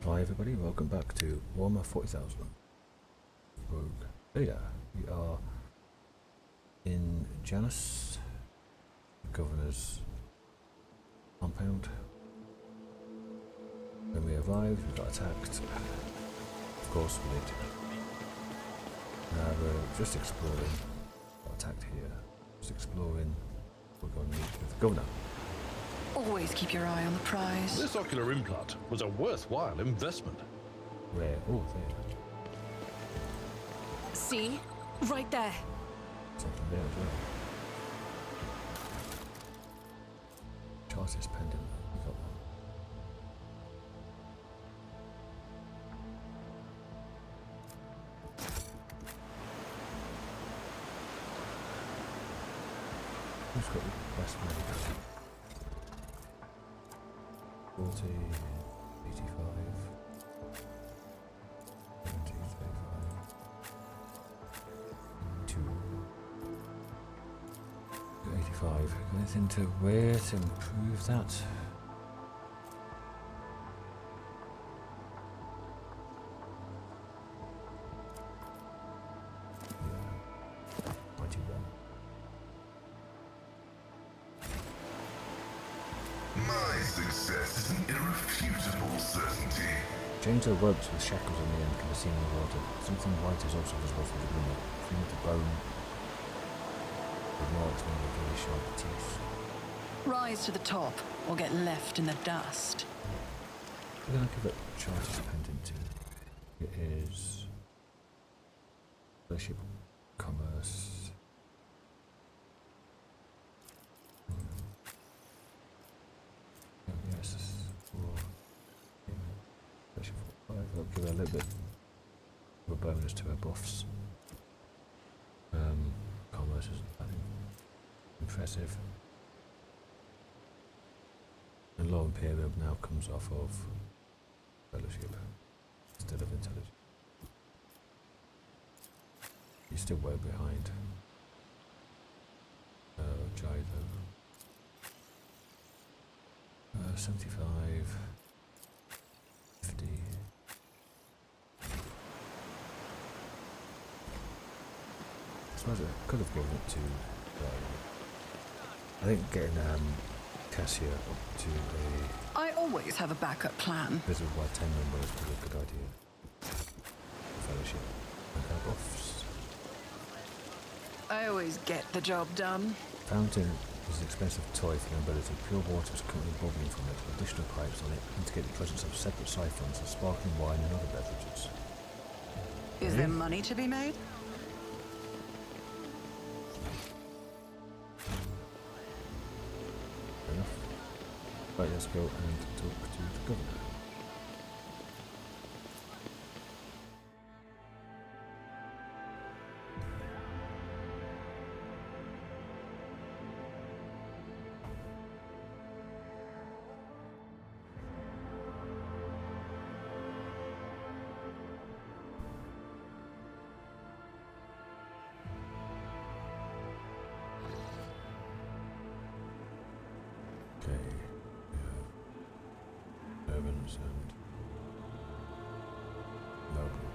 Hi everybody, welcome back to Warhammer 40,000 Rogue Beta. We are in Janus, the Governor's compound. When we arrived, we got attacked. Of course we did. Now we're just exploring. Got attacked here. Just exploring. We're going to meet with the Governor. Always keep your eye on the prize. This ocular implant was a worthwhile investment. Where? Oh, there. See? Right there. Something there as well. Chartist pendant. We got one. Who's got the best medical? 40, 85, 70, 35, 2, 85. Anything to wear to improve that? Yeah, 91. My success is an irrefutable certainty. Chains or ropes with shackles on the end can be seen in the water. Something white is also visible from the glimmer. From the bone with marks made with really sharp teeth. Rise to the top or get left in the dust. We're going to give it Chartist pendant to. It is Worship, Commerce. Yes, I'll give her a little bit of a bonus to her buffs. Commerce isn't that impressive. And low Imperium now comes off of fellowship instead of intelligence. You're still way behind. Jai though. 75, 50. I suppose I could have given it to. I think getting Cassia up to a I always have a backup plan. visible by 10 members was a good idea. Fellowship and her buffs. I always get the job done. Fountain is an expensive toy for nobility. Pure water is currently bubbling from it, with additional pipes on it indicate the presence of separate siphons of sparkling wine and other beverages. Is there money to be made? Fair enough. Right, let's go and talk to the Governor. Okay, we have servants and noble.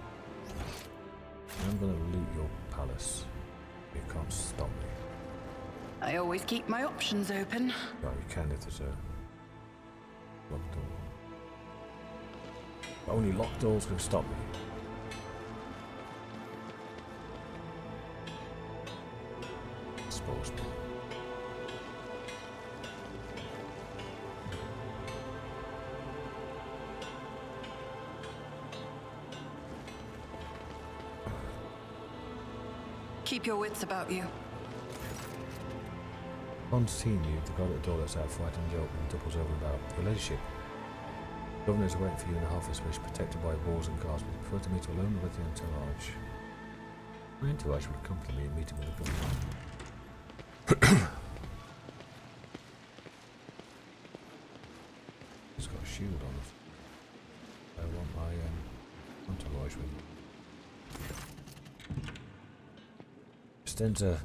I'm going to loot your palace. You can't stop me. I always keep my options open. Well, you can if there's a locked door. But only locked doors can stop me. Supposed to. Keep your wits about you. On seeing you, the guard at the door lets out a frightened yelp and doubles over about your ladyship. The Governor is waiting for you in the half space protected by walls and guards, but you prefer to meet alone with the entourage. My entourage would accompany me in meeting with the Governor. He's got a shield on it. I want my entourage with me. Extends a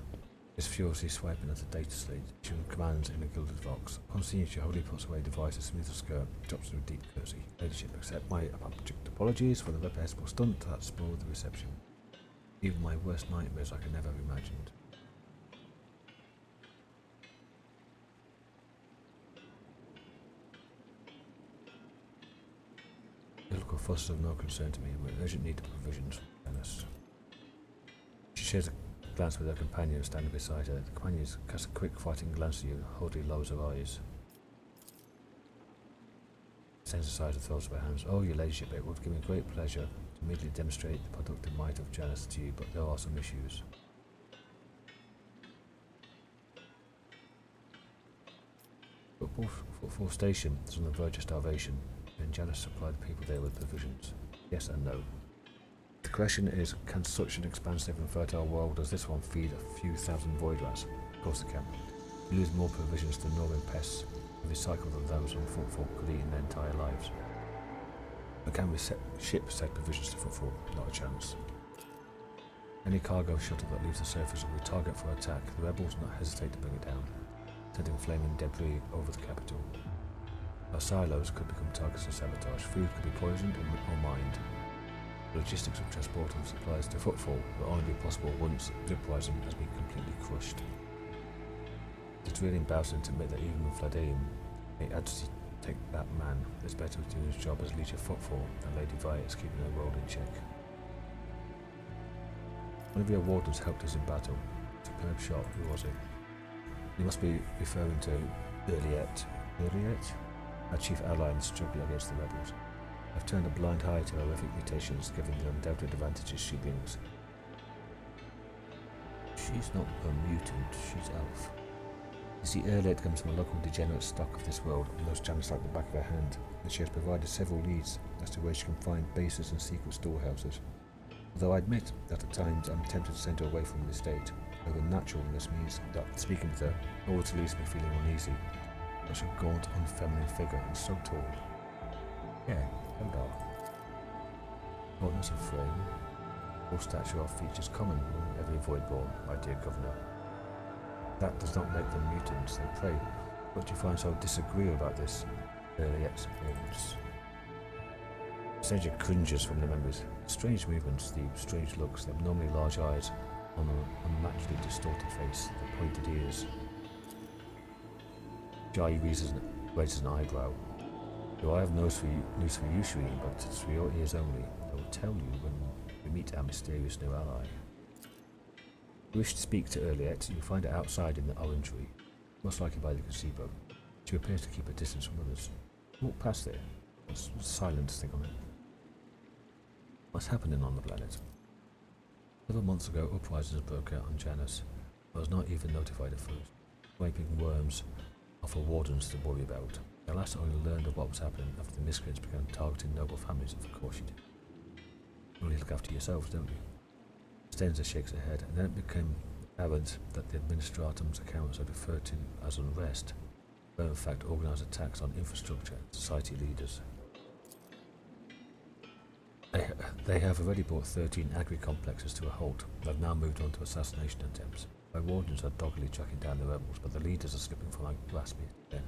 is furiously swiping at the data slate, issuing commands in a gilded vox. Upon seeing she wholly puts away the device, smooth the skirt, drops to a deep curtsy. Ladyship, accept my abject apologies for the reprehensible stunt that spoiled the reception. Even my worst nightmares I could never have imagined. The local fuss is of no concern to me, with urgent need of provisions from Janus. She shares a glance with her companion standing beside her. The companion casts a quick fighting glance at you and hurriedly lowers her eyes. Stands aside and throws up her hands. Oh, your ladyship, it would give me great pleasure to immediately demonstrate the productive might of Janus to you, but there are some issues. Footfall Station is on the verge of starvation, and Janus supplied the people there with provisions. Yes and no. The question is, can such an expansive and fertile world as this one feed a few thousand void rats? Of course it can. You lose more provisions to northern pests and recycle than those on Footfall could eat in their entire lives. But can we ship said provisions to Footfall? Not a chance. Any cargo shuttle that leaves the surface will be a target for attack. The rebels will not hesitate to bring it down, sending flaming debris over the capital. Our silos could become targets of sabotage. Food could be poisoned or mined. The logistics of transporting supplies to Footfall will only be possible once the uprising has been completely crushed. It's really embarrassing to admit that even with Vladimir may actually take that man, it's better doing his job as leader of Footfall than Lady Violet's keeping her world in check. One of your wardens helped us in battle. Superb shot, who was it? You must be referring to Yrliet. Yrliet? Our chief ally in the struggle against the rebels. I've turned a blind eye to horrific mutations, given the undoubted advantages she brings. She's not a mutant, she's elf. You see, Yrliet comes from a local degenerate stock of this world, and knows Janus like the back of her hand, and she has provided several leads as to where she can find bases and secret storehouses. Although I admit that at times I'm tempted to send her away from the estate, her naturalness means that speaking with her always leaves me feeling uneasy. Such a gaunt, unfeminine figure, and so tall. Yeah, how dark. Shortness of frame, full stature are features common among every voidborn, my dear Governor. That does not make them mutants, then pray, what do you find so disagreeable about this Yrliet's appearance? Stranger cringes from the members. Strange movements, the strange looks, the abnormally large eyes on an unmatchedly distorted face, the pointed ears. Jai raises an eyebrow. Do I have news for you, Shireen, but it's for your ears only. I will tell you when we meet our mysterious new ally. If you wish to speak to Yrliet, you'll find her outside in the orangery, most likely by the gazebo. She appears to keep a distance from others. Walk past there. What's the silence thing on it? What's happening on the planet? Several months ago, uprisings broke out on Janus. I was not even notified at first, wiping worms off of wardens to worry about. At last I only learned of what was happening after the miscreants began targeting noble families, of course you did. You only look after yourselves, don't you? Stenza shakes her head, and then it became apparent that the Administratum's accounts are referred to as unrest, were in fact organised attacks on infrastructure and society leaders. They have already brought 13 agri-complexes to a halt, and have now moved on to assassination attempts. My wardens are doggedly tracking down the rebels, but the leaders are slipping from our grasp again.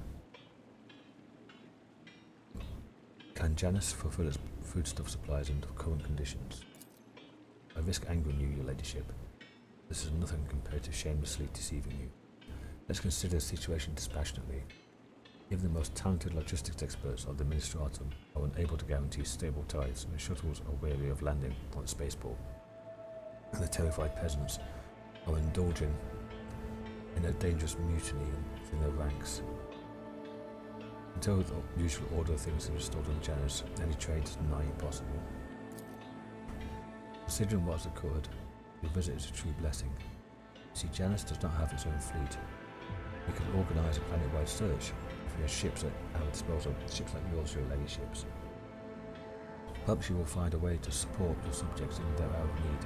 Can Janus fulfill its foodstuff supplies under current conditions? I risk angering you, your ladyship. This is nothing compared to shamelessly deceiving you. Let's consider the situation dispassionately. Even the most talented logistics experts of the Administratum are unable to guarantee stable tides when shuttles are wary of landing on the spaceport, and the terrified peasants are indulging in a dangerous mutiny within their ranks. Until the usual order of things is restored on Janus, any trade is nigh impossible. Considering what has occurred, your visit is a true blessing. See, Janus does not have its own fleet. We can organise a planet-wide search if we have ships at our disposal, ships like yours, your ladyships. Perhaps you will find a way to support your subjects in their hour of need.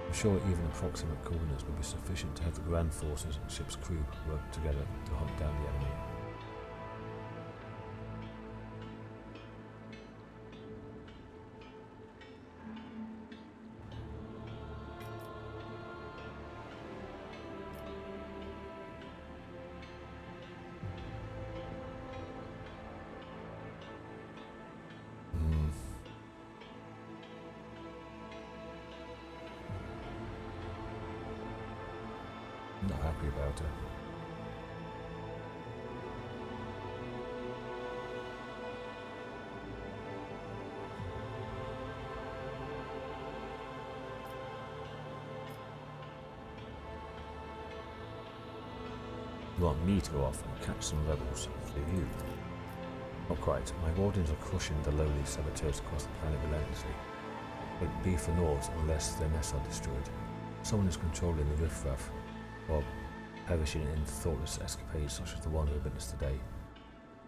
I'm sure even approximate coordinates will be sufficient to have the grand forces and ship's crew work together to hunt down the enemy. happy about her. You want me to go off and catch some rebels, do you? Not quite. My wardens are crushing the lowly saboteurs across the planet relentlessly. Won't be for naught unless their nests are destroyed. Someone is controlling the riffraff, or perishing in thoughtless escapades such as the one we witnessed today.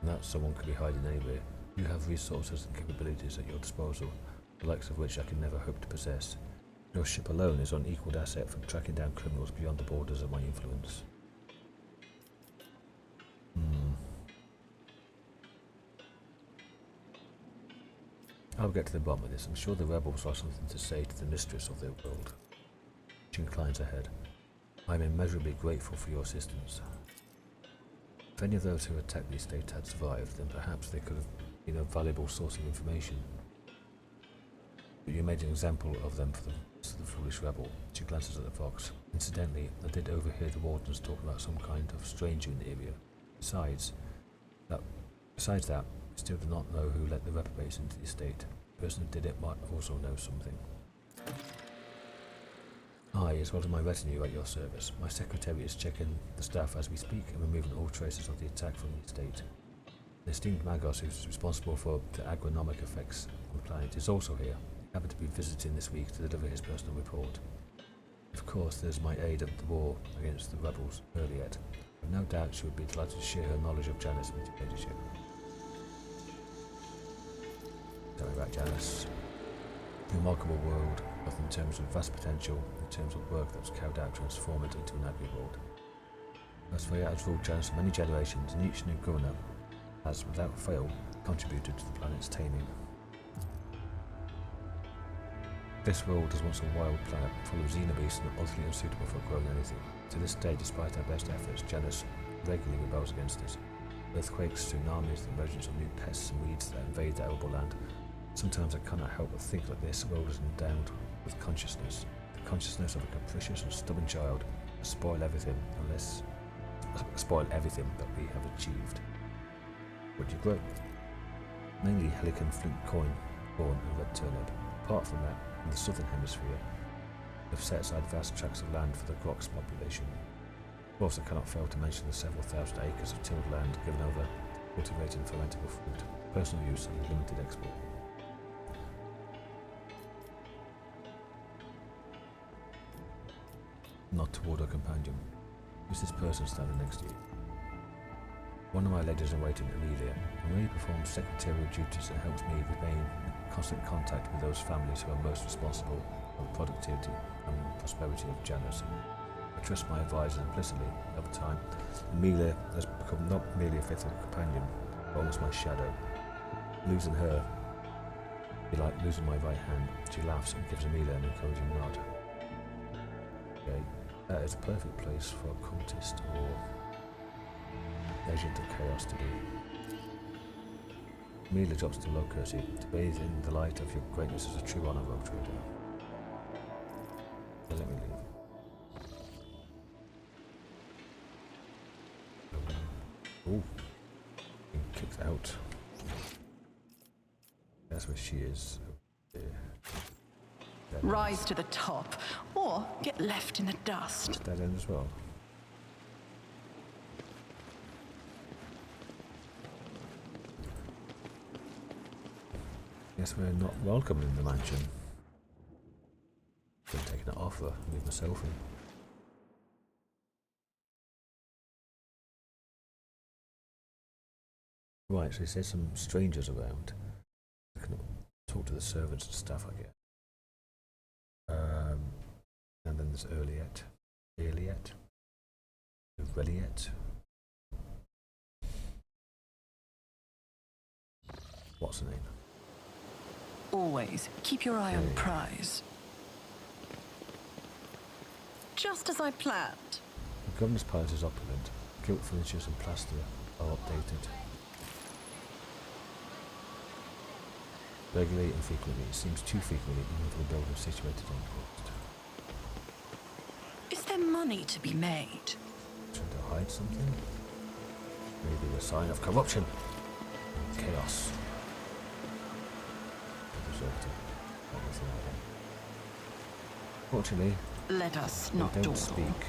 And that someone could be hiding anywhere. You have resources and capabilities at your disposal, the likes of which I can never hope to possess. Your ship alone is an unequaled asset for tracking down criminals beyond the borders of my influence. I'll get to the bottom of this. I'm sure the rebels have something to say to the mistress of their world. She inclines her head. I am immeasurably grateful for your assistance. If any of those who attacked the estate had survived, then perhaps they could have been a valuable source of information. But you made an example of them for the foolish rebel. She glances at the fox. Incidentally, I did overhear the wardens talking about some kind of stranger in the area. Besides that, I still do not know who let the reprobates into the estate. The person who did it might also know something. I, as well as my retinue, at your service. My secretary is checking the staff as we speak and removing all traces of the attack from the estate. The esteemed Magos, who is responsible for the agronomic effects on the planet, is also here. He happened to be visiting this week to deliver his personal report. Of course, there's my aide of the war against the rebels, Yrliet. I have no doubt she would be delighted to share her knowledge of Janus with your ladyship. Tell me about Janus. A remarkable world, both in terms of vast potential and in terms of work that was carried out to transform it into an agri-world. As for has ruled Janus for many generations, and each new governor has, without fail, contributed to the planet's taming. This world was once a wild planet, full of xenobeasts and utterly unsuitable for growing anything. To this day, despite our best efforts, Janus regularly rebels against us. Earthquakes, tsunamis, the emergence of new pests and weeds that invade the arable land. Sometimes I cannot help but think that this world is endowed with consciousness, the consciousness of a capricious and stubborn child, to spoil everything that we have achieved. What do you grow? Mainly helicon, flint coin, corn and red turnip. Apart from that, in the southern hemisphere, we have set aside vast tracts of land for the Grox population. Of course, I cannot fail to mention the several thousand acres of tilled land given over to cultivating fermentable fruit, personal use and limited export. Not toward her companion. Who's this person standing next to you? One of my ladies in waiting, Yrliet, who really performs secretarial duties and helps me remain in constant contact with those families who are most responsible for the productivity and prosperity of Janus. I trust my advisors implicitly. Over time, Yrliet has become not merely a faithful companion, but almost my shadow. Losing her, be like losing my right hand. She laughs and gives Yrliet an encouraging nod. Okay, that is a perfect place for a cultist or agent of chaos to be. Yrliet drops to low courtesy. To bathe in the light of your greatness is a true honor, rogue trader. So let me leave. Ooh, being kicked out. That's where she is. Rise to the top, or get left in the dust. It's dead end as well. Guess we're not welcome in the mansion. Been taking it off her, leave myself in. Right, so he says some strangers around. I can talk to the servants and stuff, I guess. And then there's Yrliet. What's her name? Always keep your eye on the prize. Just as I planned. The governor's palace is opulent. Gilt furnitures and plaster are updated regularly and frequently. It seems too frequently, even for the building situated on the coast. Is there money to be made? hide something? Maybe a sign of corruption and chaos. Fortunately, Let us they not don't dawdle. speak.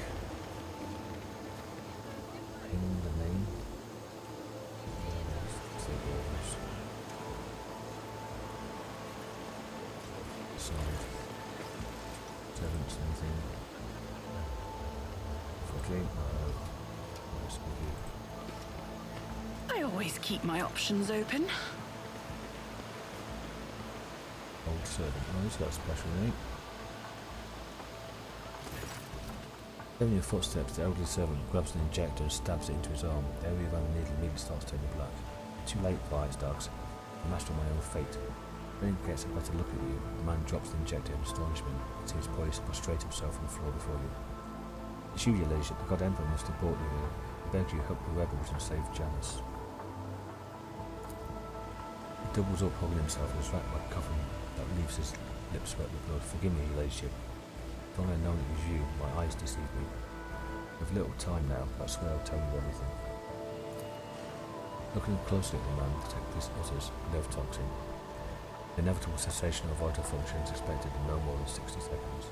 In the name. Side. Servants, anything. For drink, I always keep my options open. old servant. Oh, he's got a special name. Hearing your footsteps, the elderly servant grabs an injector and stabs it into his arm. The area around the needle immediately starts turning black. Too late, wise dogs. I'm master of my own fate. When he gets a better look at you, the man drops the injector in astonishment and sees poised to prostrate himself on the floor before you. It's you, your ladyship. The god emperor must have brought you here. I beg you, help the rebels and save Janus. He doubles up, holding himself and is racked by a coffin that leaves his lips wet with blood. Forgive me, your ladyship. If only I'd known it was you, my eyes deceived me. We've little time now, but I swear I'll tell you everything. Looking closely at the man, the technically utters nerve toxin. The inevitable cessation of vital function is expected in no more than 60 seconds.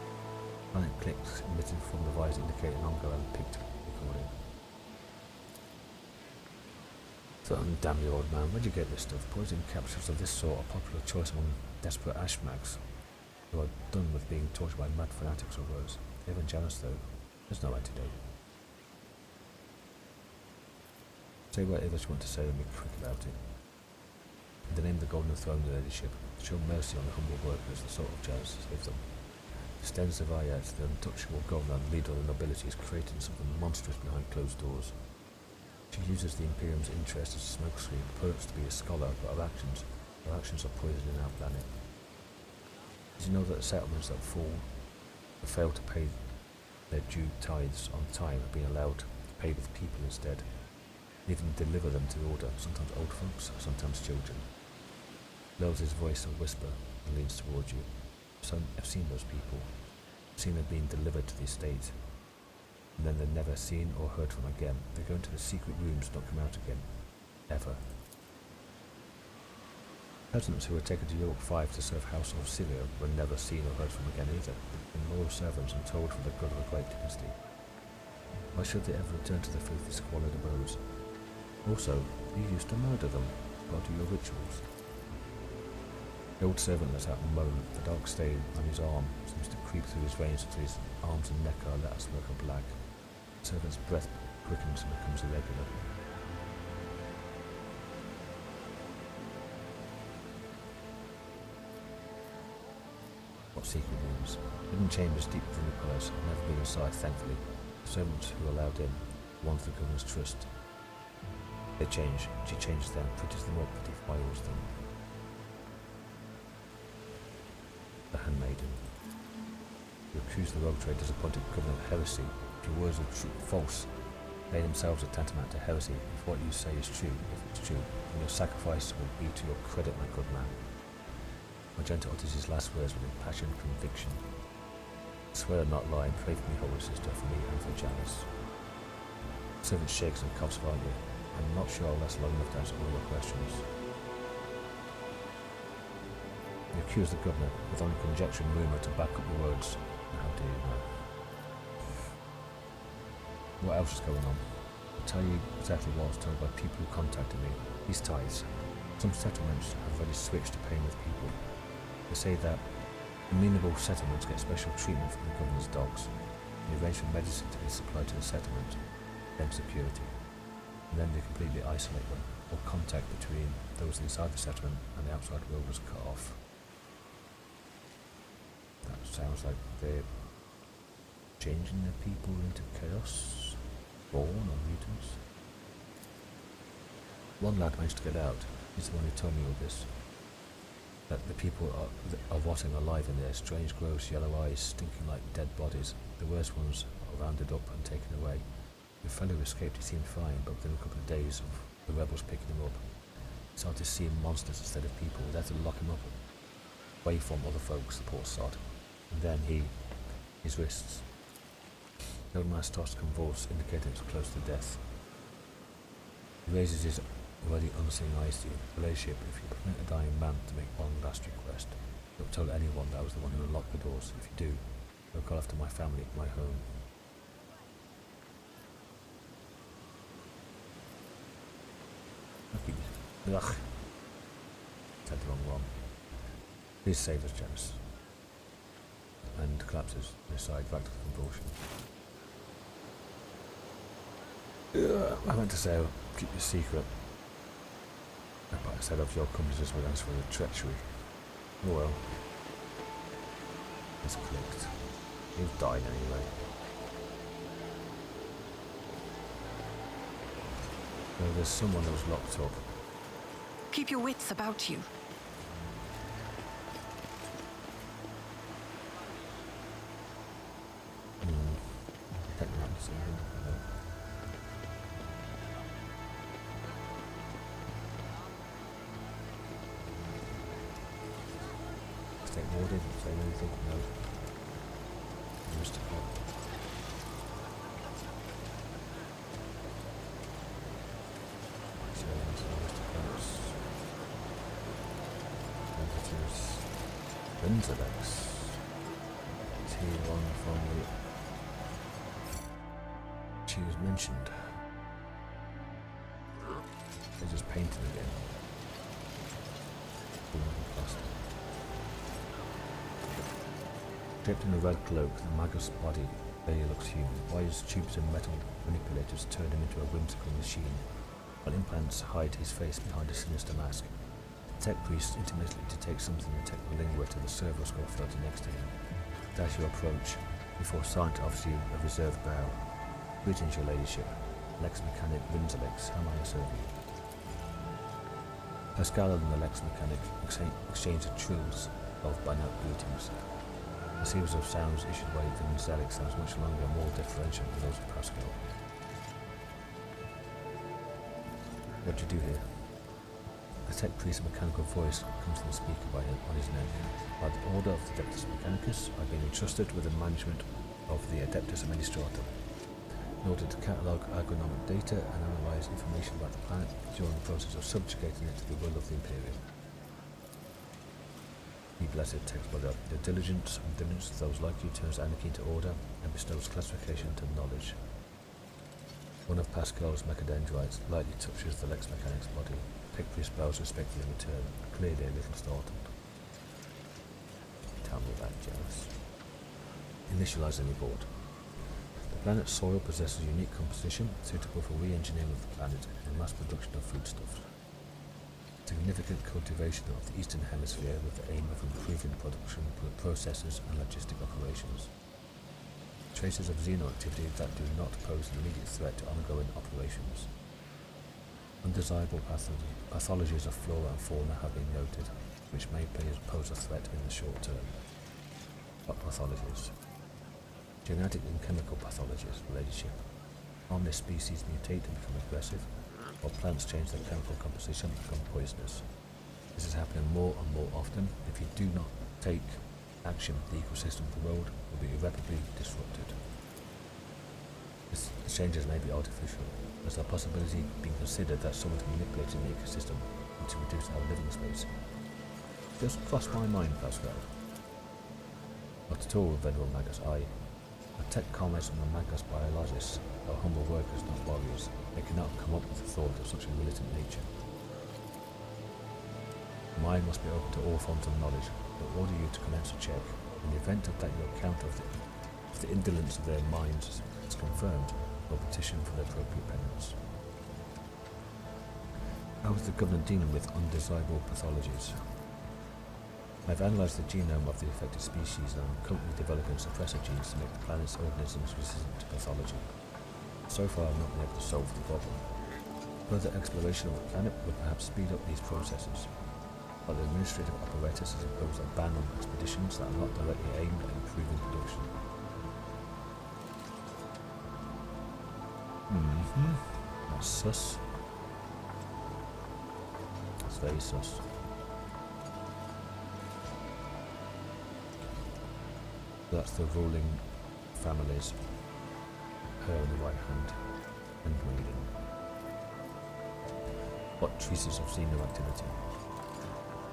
Planet clicks emitted from the visor indicate an ongoing picked recording. So, damn you, old man, where'd you get this stuff? Poison capsules of this sort are popular choice among desperate ashmags who are done with being tortured by mad fanatics or worse. Even Janus, though, there's no antidote. Say whatever you want to say and be quick about it. In the name of the golden throne of the ladyship, show mercy on the humble workers, the sort of Janus, save them. Extends the Yrliet, the untouchable governor and leader of the nobility, is creating something monstrous behind closed doors. She uses the Imperium's interest as a smokescreen, purports to be a scholar, but her actions are poisoning our planet. Did you know that the settlements that fail to pay their due tithes on time have been allowed to pay with people instead? Even deliver them to order, sometimes old folks, sometimes children. Lowers his voice a whisper and leans towards you. I've seen those people. I've seen them being delivered to the estate. And then they're never seen or heard from again. They go into the secret rooms and don't come out again. Ever. Peasants who were taken to York 5 to serve House of Syria were never seen or heard from again either. They've been loyal servants and told for the good of a great dynasty. Why should they ever return to the filthy squalid abodes? Also, you used to murder them, part of your rituals. The old servant lets out a moan. The dark stain on his arm seems to creep through his veins until his arms and neck are let smoke of black. The servant's breath quickens and becomes irregular. What secret rooms? Hidden chambers deep within the palace have never been inside, thankfully. The servants who are allowed in, ones the governor's trust. They change. She changes them, pretties them up, defiles them. The handmaiden. You accuse the rogue traders appointed governor of heresy. If your words are false, they themselves are tantamount to heresy. If what you say is true, if it's true, then your sacrifice will be to your credit, my good man. Magenta utters his last words with impassioned conviction. I swear I'm not lying. Pray for me, holy sister, for me and for Janus. The servant shakes and coughs violently. I'm not sure I'll last long enough to answer all your questions. You accuse the governor with only conjecture and rumour to back up your words. How do you know? What else is going on? I'll tell you exactly what I was told by people who contacted me. These tithes. Some settlements have already switched to paying with people. They say that amenable settlements get special treatment from the governor's dogs. They arrange for medicine to be supplied to the settlement, then security. And then they completely isolate them. All contact between those inside the settlement and the outside world is cut off. That sounds like they're changing their people into chaos, born or mutants. One lad managed to get out. He's the one who told me all this. That the people are rotting alive in their strange, gross yellow eyes, stinking like dead bodies. The worst ones are rounded up and taken away. The fellow who escaped, he seemed fine, but within a couple of days of the rebels picking him up, he started to see monsters instead of people. They had to lock him up away from other folks, the poor sod. And then his wrists. The old man starts to convulse, indicating it's close to death. He raises his already unseeing eyes to you. Relationship, if you permit a dying man to make one last request, don't tell anyone that I was the one who unlocked the doors. If you do, they'll call after my family, my home. Ugh. Said the wrong one. Please save us, Janus. And collapses to his side back to the convulsion. I meant to say, I'll keep your secret. But I said of your accomplices were for the treachery. Oh well. It's clicked. You've died anyway. Well, there's someone that was locked up. Keep your wits about you. Stay warded, say anything, no. Mystical. Temperatures. T1 from the... She was mentioned. They're just painting again. Draped in a red cloak, the Magus body barely looks human. Wires, tubes and metal manipulators turn him into a whimsical machine, while implants hide his face behind a sinister mask. The tech priest intimately detects something in the technical lingua to the servoscope floating next to him. As you approach, before Silent offers you a reserved bow. Greetings, your ladyship. Lex Mechanic Winzelex, how may I serve you? Pascal and the Lex Mechanic exchange trills of binaural greetings. A series of sounds issued by Winzelex sounds much longer and more differential than those of Pascal. What do you do here? The tech priest's mechanical voice comes from the speaker on his neck. By the order of the Adeptus Mechanicus, I've been entrusted with the management of the Adeptus Administratum, in order to catalogue agronomic data and analyse information about the planet during the process of subjugating it to the will of the Imperium. Be blessed, text by the diligence and diligence of those like you turns anarchy into order and bestows classification to knowledge. One of Pascal's mechadendrites lightly touches the Lex Mechanic's body. Tech priest bows respectfully in return, clearly a little startled. Tell me about Janus. Initialize any board. The planet's soil possesses a unique composition suitable for re-engineering of the planet and mass production of foodstuffs. Significant cultivation of the Eastern Hemisphere with the aim of improving production, processes and logistic operations. Traces of xeno activity that do not pose an immediate threat to ongoing operations. Undesirable pathologies of flora and fauna have been noted, which may pose a threat in the short term. What pathologies? Genetic and chemical pathologies, ladyship. Harmless species mutate and become aggressive, or plants change their chemical composition and become poisonous. This is happening more and more often. If you do not take action, the ecosystem of the world will be irreparably disrupted. The changes may be artificial. There's a possibility being considered that someone's manipulating the ecosystem to reduce our living space. Just crossed my mind, Pascal. Not at all, Venerable Magus. I protect commerce from the Magus biologists, our humble workers, not warriors. They cannot come up with the thought of such a militant nature. The mind must be open to all forms of knowledge. They'll order you to commence a check. In the event of that your account of the indolence of their minds is confirmed, they'll petition for their appropriate penance. How is the Governor dealing with undesirable pathologies? I've analysed the genome of the affected species and I'm currently developing suppressor genes to make the planet's organisms resistant to pathology. So far I've not been able to solve the problem. Further exploration of the planet would perhaps speed up these processes, while the administrative apparatus has imposed a ban on expeditions that are not directly aimed at improving production. That's sus. That's very sus. That's the ruling families. her on the right hand and breathing. What traces of xeno activity?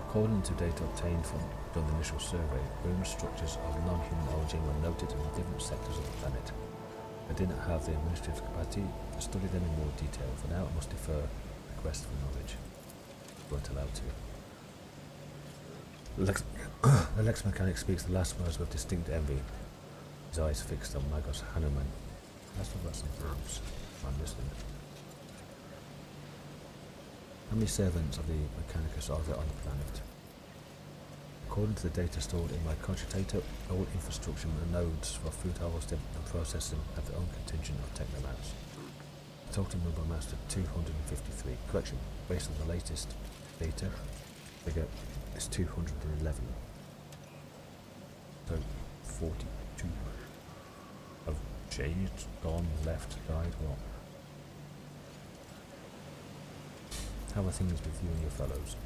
According to data obtained from the initial survey, bone structures of non-human origin were noted in different sectors of the planet. I did not have the administrative capacity to study them in more detail. For now, I must defer a quest for knowledge. Weren't allowed to. The Lex mechanic speaks the last words with distinct envy. His eyes fixed on Magos Hanuman. Let's talk about some verbs. I'm listening. How many servants of the Mechanicus are there on the planet? According to the data stored in my cogitator, all infrastructure and nodes for food harvesting and processing have their own contingent of technomats. The total number amounts to 253. Correction, based on the latest data, figure is 211. So 42 have changed, gone, left, died, what? How are things with you and your fellows?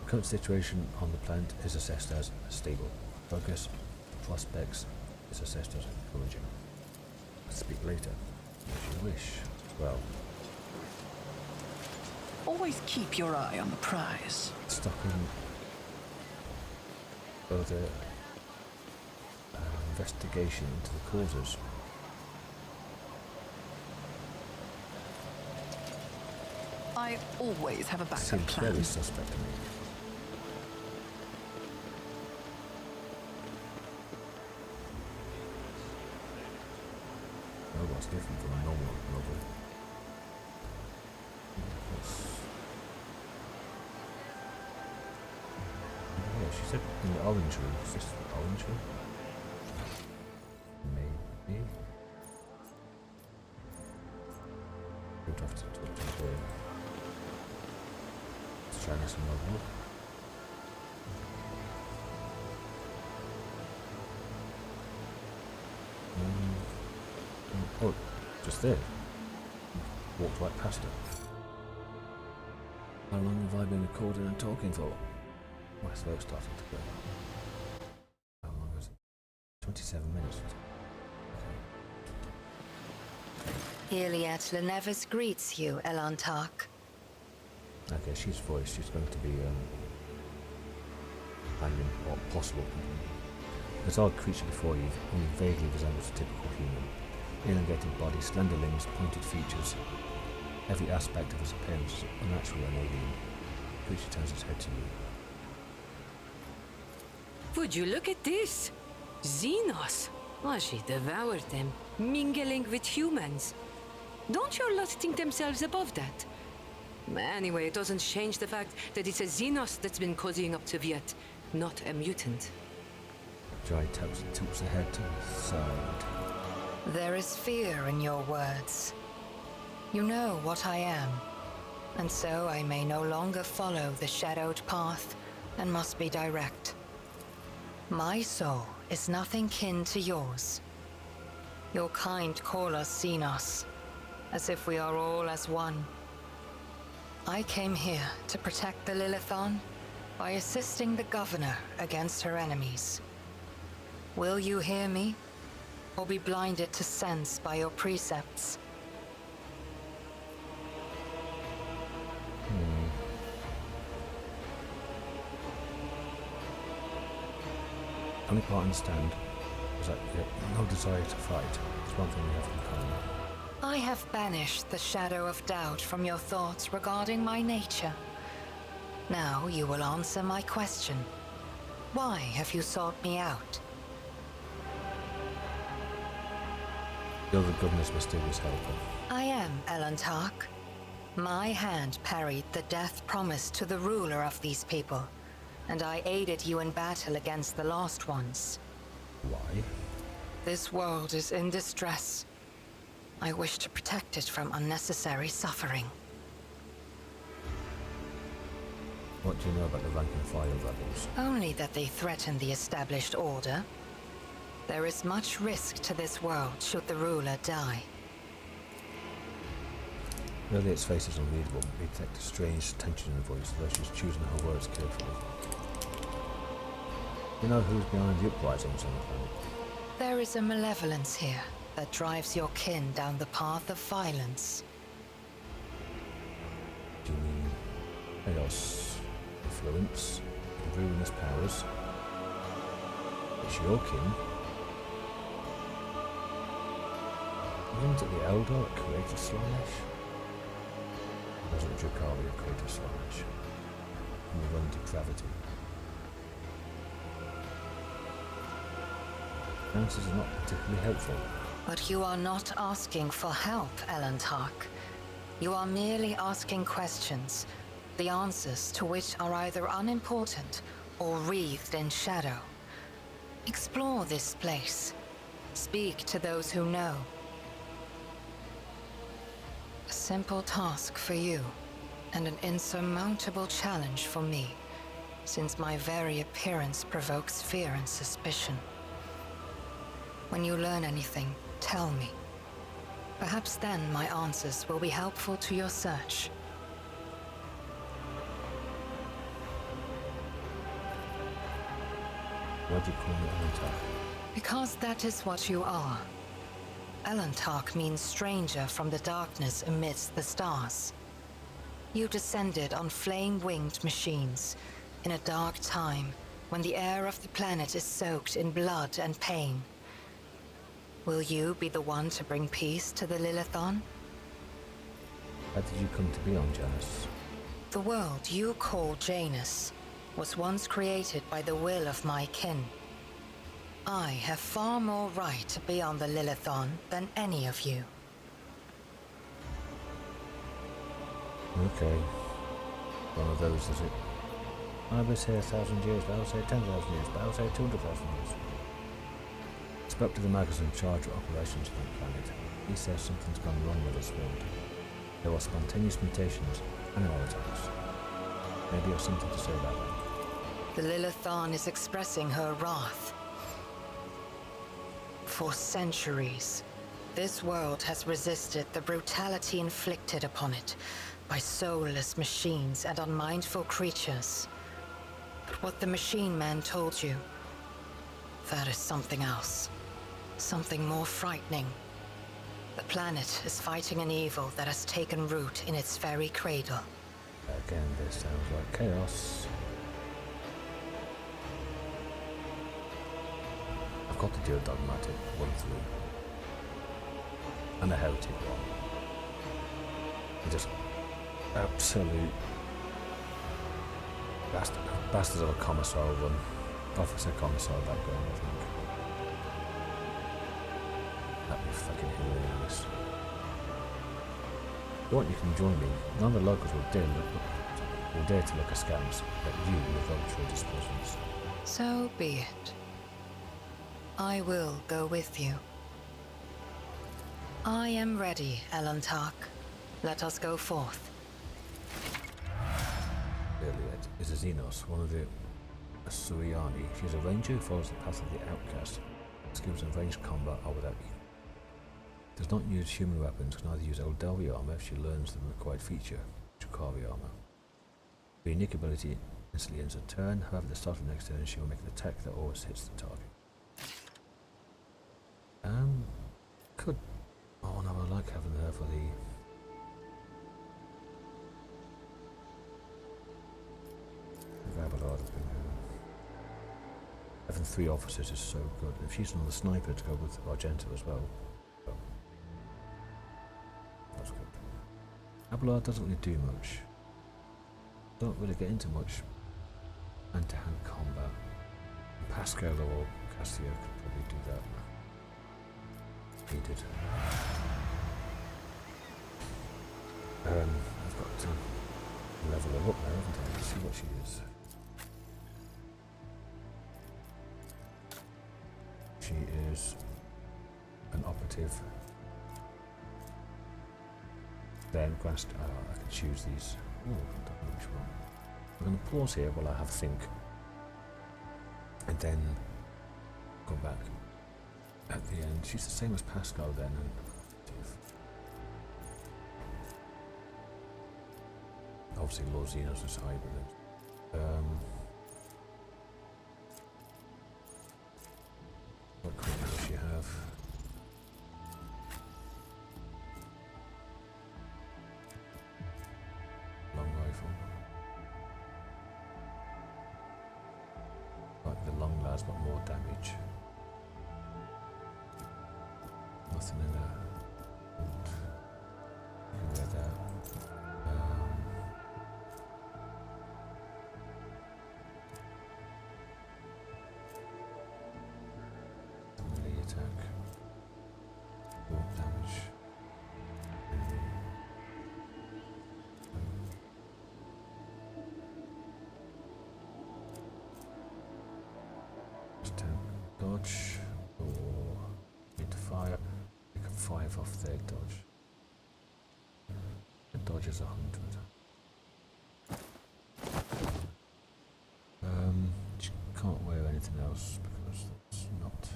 The current situation on the planet is assessed as stable. Progress, prospects is assessed as encouraging. I'll speak later, if you wish. Well, Always keep your eye on the prize. stopping further investigation into the causes. I always have a backup Seems plan. very suspect to me. Robot's different from a normal robot. Yeah, she said in the orange room. Is this the orange room? Maybe. We'd have to talk to her. Let's try this another. Oh, just there. Walked right past her. How long have I been recording and talking for? My throat started to go. How long is it? 27 minutes. Yrliet Lenevus greets you, Elantark. Okay, she's voiced. She's going to be companion or possible companion. This odd creature before you only vaguely resembles a typical human. Elongated body, slender limbs, pointed features. Every aspect of his appearance is unnatural and alien. The creature turns its head to you. Would you look at this? Xenos. Oh, she devoured them, mingling with humans. Don't your lot think themselves above that? Anyway, it doesn't change the fact that it's a Xenos that's been cozying up to Viet, not a mutant. Dry tilts the head to the side. There is fear in your words. You know what I am, and so I may no longer follow the shadowed path and must be direct. My soul is nothing kin to yours. Your kind call us Xenos, as if we are all as one. I came here to protect the Lilithon by assisting the Governor against her enemies. Will you hear me, or be blinded to sense by your precepts? Only part I understand is that you have no desire to fight. It's one thing we have in common. I have banished the shadow of doubt from your thoughts regarding my nature. Now you will answer my question. Why have you sought me out? You're the Governor's mysterious helper. I am Elantark. My hand parried the death promised to the ruler of these people, and I aided you in battle against the Lost Ones. Why? This world is in distress. I wish to protect it from unnecessary suffering. What do you know about the rank and file rebels? Only that they threaten the established order. There is much risk to this world should the ruler die. Yrliet's face is unreadable. We detect a strange tension in her voice, though she's choosing her words carefully. You know who's behind the uprisings on the planet? There is a malevolence here, that drives your kin down the path of violence? Do you mean chaos, influence, and ruinous powers? It's your kin. Wasn't it the Eldar that created Slanesh? Wasn't Drakari that created Slanesh? And we run depravity. Answers are not particularly helpful. But you are not asking for help, Elentark. You are merely asking questions, the answers to which are either unimportant or wreathed in shadow. Explore this place. Speak to those who know. A simple task for you, and an insurmountable challenge for me, since my very appearance provokes fear and suspicion. When you learn anything, tell me. Perhaps then my answers will be helpful to your search. Why do you call me Elentark? Because that is what you are. Elentark means stranger from the darkness amidst the stars. You descended on flame-winged machines in a dark time when the air of the planet is soaked in blood and pain. Will you be the one to bring peace to the Lilithon? How did you come to be on Janus? The world you call Janus was once created by the will of my kin. I have far more right to be on the Lilithon than any of you. Okay. One of those, is it? I will say 1,000 years, but I'll say 10,000 years, but I'll say 200,000 years. Spoke to the magazine in charge of operations on the planet. He says something's gone wrong with this world. There were spontaneous mutations, animal attacks. Maybe you have something to say about that. The Lilithon is expressing her wrath. For centuries, this world has resisted the brutality inflicted upon it by soulless machines and unmindful creatures. But what the machine man told you, that is something else. Something more frightening. The planet is fighting an evil that has taken root in its very cradle. Again, this sounds like chaos. I've got to do a dogmatic 1-3. And a heretic one. And just absolute bastards of a commissar run. Officer commissar background, I think. That'd be fucking hilarious. If you want, you can join me. None of the locals will dare to look askance at you without your disposals. So be it. I will go with you. I am ready, Elentark. Let us go forth. Yrliet is a Xenos, one of the Asuriani. She is a ranger who follows the path of the outcast. Skills in ranged combat are without you. Does not use human weapons, can either use Eldelvi armor if she learns the required feature, Drakari armor. The unique ability instantly ends a turn, however at the start of the next turn she will make an attack that always hits the target. Could... Oh no, I like having her for the... Having 3 officers is so good. If she's on the sniper to go with Argento as well. Oh. That's good. Abelard doesn't really do much. Don't really get into much hand-to-hand combat. Pascal or Cassia could probably do that. Needed. I've got to level her up now, haven't I? Let's see what she is. She is an operative. Then I can choose these. Oh, I don't know which one. I'm going to pause here while I have a think, and then go back at the end. She's the same as Pascal then. And obviously Lord Xenos is hybrid. What critical does she have? the long lasts but more damage. Nothing in there. You can wear that. Melee attack. More damage. 10 dodge, or need to fire. You can 5 off their dodge. The dodge is 100. You can't wear anything else because that's not.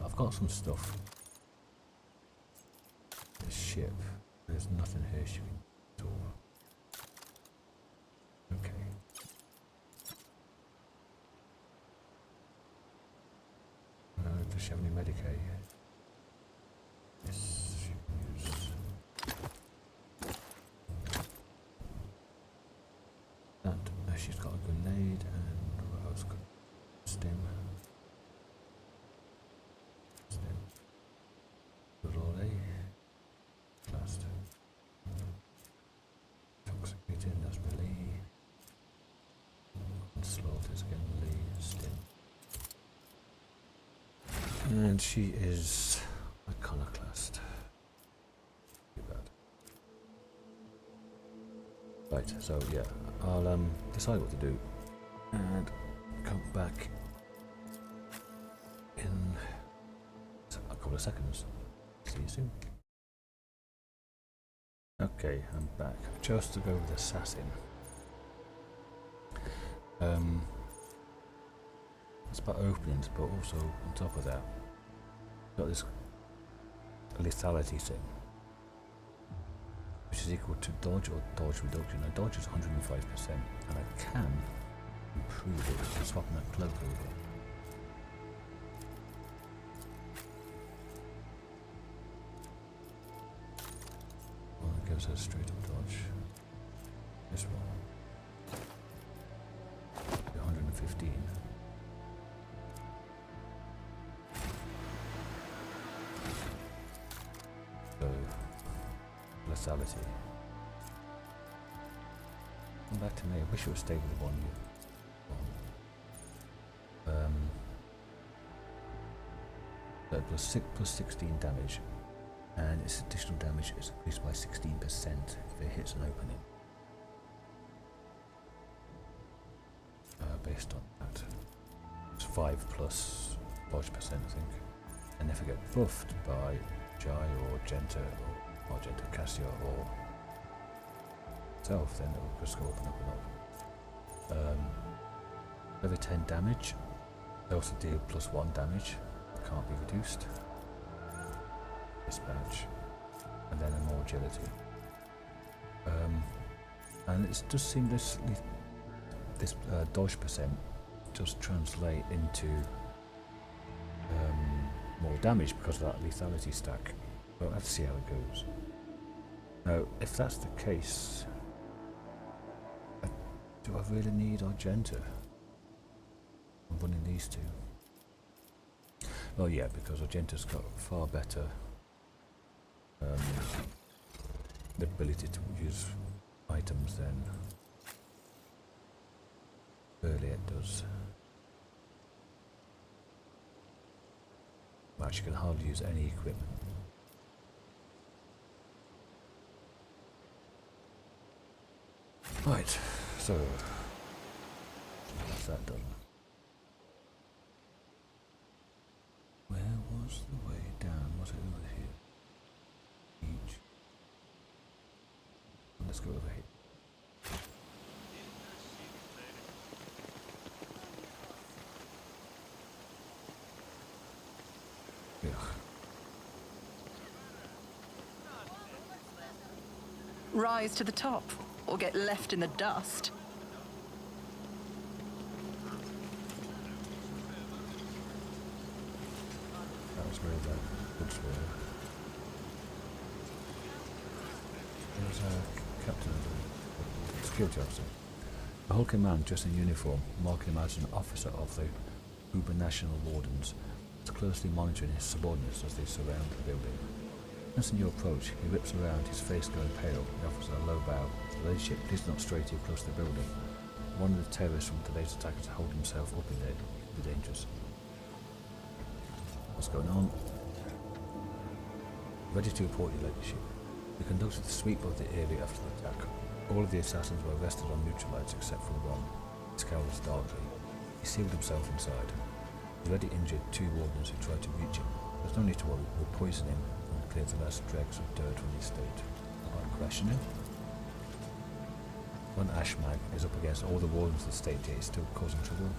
I've got some stuff. The ship. There's nothing here she can do. Okay. Does she have any Medicaid? Yes, she can use that. She's got a grenade and what else? Got stim. Stim. Roll Blast. Toxicating, that's melee. Onslaught is again melee. Stim. And she is iconoclast. Too bad. Right, so yeah, I'll decide what to do and come back in a couple of seconds. See you soon. Okay, I'm back. I've chose to go with assassin. It's about openings, but also on top of that, got this lethality thing, which is equal to dodge or dodge reduction. Now dodge is 105%, and I can improve it by swapping that cloak over. Well, it gives her straight up dodge. This one, 115. Lethality. Come back to me. I wish it would stay with the one you. Plus 16 damage, and its additional damage is increased by 16% if it hits an opening. Based on that, it's 5 plus dodge percent, I think. And if I get buffed by Jai or Genta or Genta Cassia or itself, then it will just go up and up and up. Every 10 damage, they also deal plus 1 damage, it can't be reduced. Dispatch, and then a more agility. And it does seem this dodge percent does translate into more damage because of that lethality stack. But we'll have to see how it goes. Now, if that's the case, do I really need Argenta? I'm running these two. Well, yeah, because Argenta's got far better the ability to use items than Yrliet does. Well, she can hardly use any equipment. Right, so that's that done. Where was the way down? Was it over here? Each. Let's go over here. Rise to the top, or get left in the dust. That was where that goods were. There's a captain of the security officer. A hulking man dressed in uniform, marking him as an officer of the Uber National Wardens, was closely monitoring his subordinates as they surround the building. Sensing your approach, he whips around, his face going pale. He offers a low bow. The ladyship, please not stray too close to the building. One of the terrorists from today's attack has hold himself up in there. It could be dangerous. What's going on? Ready to report, your ladyship. We conducted a sweep of the area after the attack. All of the assassins were arrested or neutralized except for one. He scowls darkly. He sealed himself inside. He already injured 2 wardens who tried to reach him. There's no need to worry. We'll poison him and clear the last dregs of dirt from the estate. I'll question him. One Ashmag is up against all the wardens of the state, yet he's still causing trouble.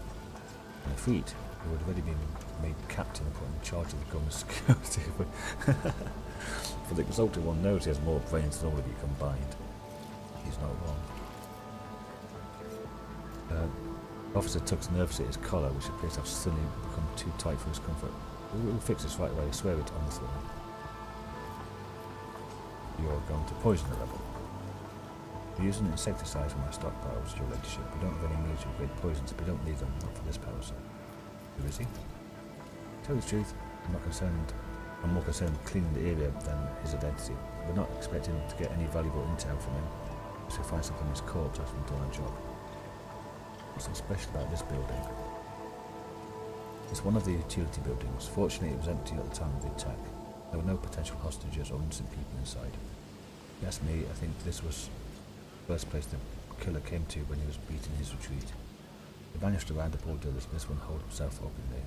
On a feat, he would have already been made captain and put in charge of the governor's security. For the exalted one knows he has more brains than all of you combined. He's not wrong. Officer tugs nervously at his collar, which appears to have suddenly become too tight for his comfort. We'll fix this right away, I swear it, honestly. You're going to poison the rebel. We're using insecticides from our stockpiles, your ladyship. We don't have any military grade poisons. We don't need them, not for this power, sir. Who is he? Tell you the truth, I'm more concerned cleaning the area than his identity. We're not expecting to get any valuable intel from him. If we find something in his corpse after we've done our job. What's so special about this building? It's one of the utility buildings. Fortunately, it was empty at the time of the attack. There were no potential hostages or innocent people inside. If you ask me, I think this was first place the killer came to when he was beaten in his retreat. He vanished around the border, this one hold himself up in there.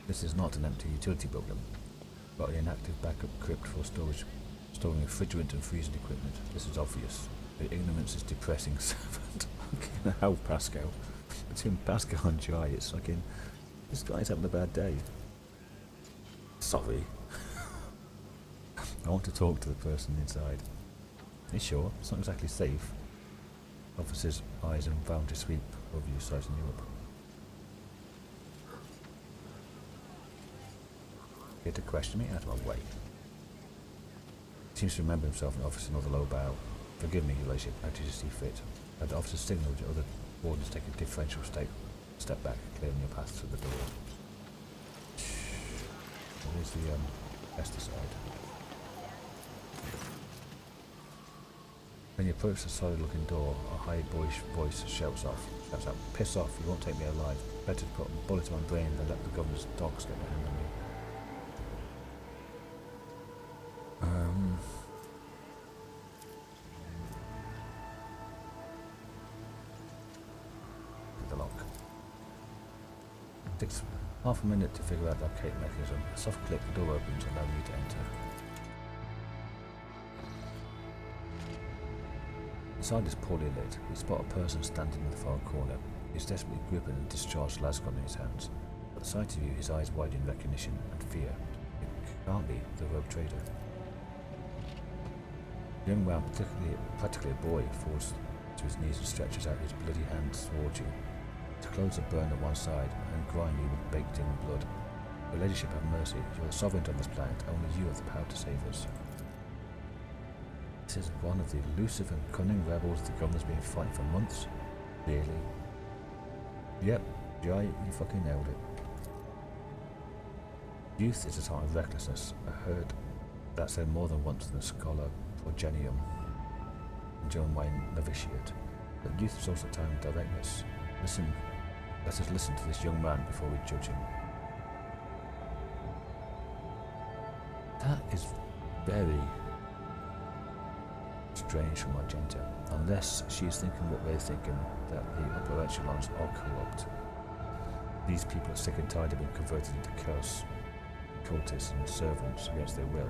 This is not an empty utility building, but an active backup crypt for storing refrigerant and freezing equipment. This is obvious. The ignorance is depressing. Fucking hell, Pascal. Between Pascal and Jai, it's fucking... This guy's having a bad day. Sorry. I want to talk to the person inside. Are you sure? It's not exactly safe. Officer's eyes inbound to sweep over you, sizing you up. Here to question me? Out of my way. He seems to remember himself and offers another low bow. Forgive me, your ladyship, how did you see fit? Had the officer signalled you other wardens take a differential step back, clearing your path through the door. Here's the pesticide. When you approach the solid-looking door, a high boyish voice shouts out, "Piss off, you won't take me alive. Better to put a bullet to my brain than let the governor's dogs get their hand on me." The lock. It takes half a minute to figure out the arcade mechanism. A soft click, the door opens, allowing you to enter. Inside is poorly lit. You spot a person standing in the far corner. He's desperately gripping a discharged lasgun in his hands. At the sight of you, his eyes widen in recognition and fear. It can't be the rogue trader. The young man, practically a boy, falls to his knees and stretches out his bloody hands towards you. His clothes are burned on one side and grimy with baked-in blood. Your ladyship, have mercy. You're the sovereign on this planet. Only you have the power to save us. This is one of the elusive and cunning rebels the governor's been fighting for months. Really? Yep, Jai, you fucking nailed it. Youth is a time of recklessness. I heard that said more than once in the scholar Progenium during my novitiate. But youth is also a time of directness. Let us listen to this young man before we judge him. That is very strange from Argenta, unless she is thinking what we're thinking, that the upper echelons are corrupt. These people are sick and tired of being converted into curse, cultists and servants against their will.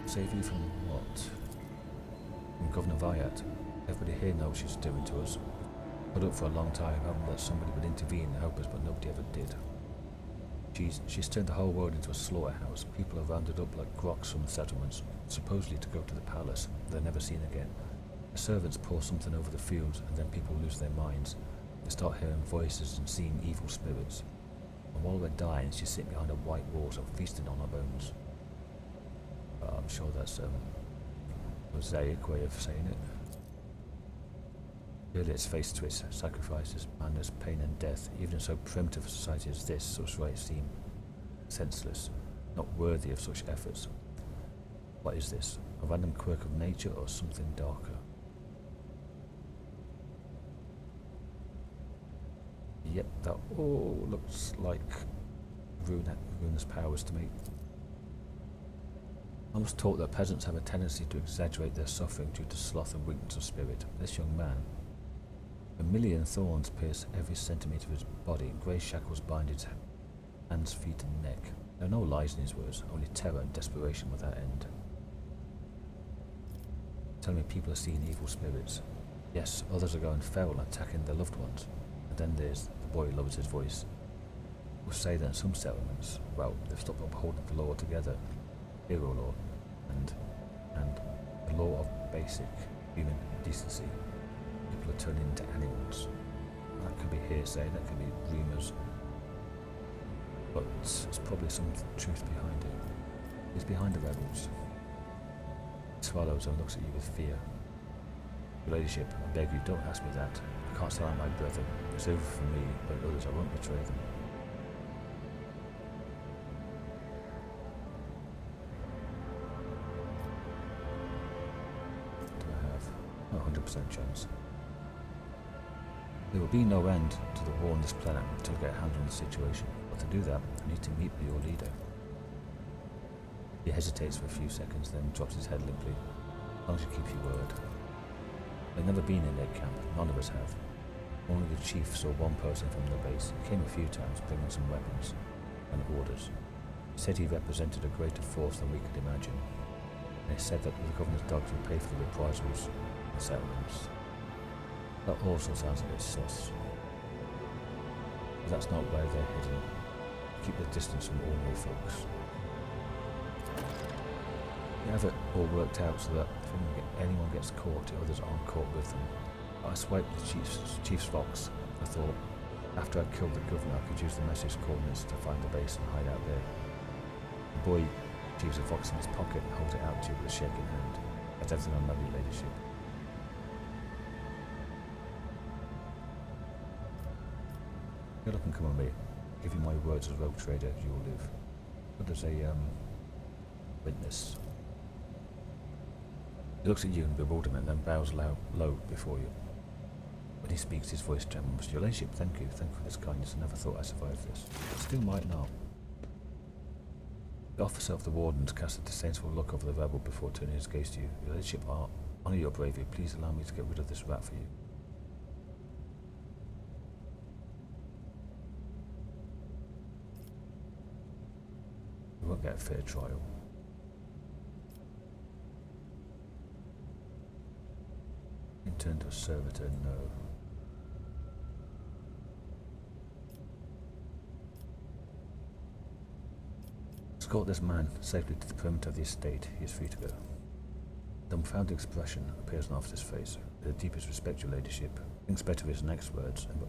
Save you from what? From Governor Vyat. Everybody here knows what she's doing to us. Put up for a long time, hoping that somebody would intervene and help us, but nobody ever did. She's turned the whole world into a slaughterhouse. People are rounded up like groks from the settlements, supposedly to go to the palace. They're never seen again. The servants pour something over the fields, and then people lose their minds. They start hearing voices and seeing evil spirits. And while we're dying, she's sitting behind a white wall, so feasting on our bones. I'm sure that's a mosaic way of saying it. Yrliet's face twists, sacrifices, madness, pain and death. Even in so primitive a society as this, such rites seem senseless, not worthy of such efforts. What is this? A random quirk of nature or something darker? Yep, that all looks like ruinous powers to me. I was taught that peasants have a tendency to exaggerate their suffering due to sloth and weakness of spirit. This young man, 1,000,000 thorns pierce every centimetre of his body, grey shackles bind his hands, feet and neck. There are no lies in his words, only terror and desperation without end. Tell me people are seeing evil spirits. Yes, others are going feral, attacking their loved ones. And then there's the boy who lowers his voice. We'll say that in some settlements, well, they've stopped upholding the law altogether. Hero law and the law of basic human decency. People are turning into animals. That could be hearsay, that could be rumours, but there's probably some truth behind it. He's behind the rebels. He swallows and looks at you with fear. Your ladyship, I beg you, don't ask me that. I can't sell out my brethren. It's over for me, but others, I won't betray them. A 100% chance. There will be no end to the war on this planet until I get a handle on the situation. But to do that, I need to meet with your leader. He hesitates for a few seconds, then drops his head limply. As long as you keep your word. I've never been in their camp, none of us have. Only the chief saw one person from the base. He came a few times, bringing some weapons and orders. He said he represented a greater force than we could imagine. And he said that the governor's dogs would pay for the reprisals and settlements. That also sounds a bit sus. But that's not where they're heading. Keep their distance from ordinary folks. We have it all worked out so that if anyone gets caught, the others aren't caught with them. I swiped the chief's fox. I thought, after I killed the governor, I could use the message coordinates to find the base and hide out there. The boy achieves a fox in his pocket and holds it out to you with a shaking hand. That's everything I know, your ladyship. Get up and come on me. I'll give you my words as a rogue trader, you will live. But there's a witness. He looks at you in bewilderment, then bows low before you. When he speaks, his voice trembles. Your ladyship, thank you for this kindness. I never thought I survived this. But still might not. The officer of the wardens cast a disdainful look over the rebel before turning his gaze to you. Your ladyship, honour your bravery. Please allow me to get rid of this rat for you. You won't get a fair trial. In turn to a servitor, no. Escort this man safely to the perimeter of the estate. He is free to go. A dumbfounded expression appears on the officer's face. With the deepest respect, your ladyship. Thinks better of his next words and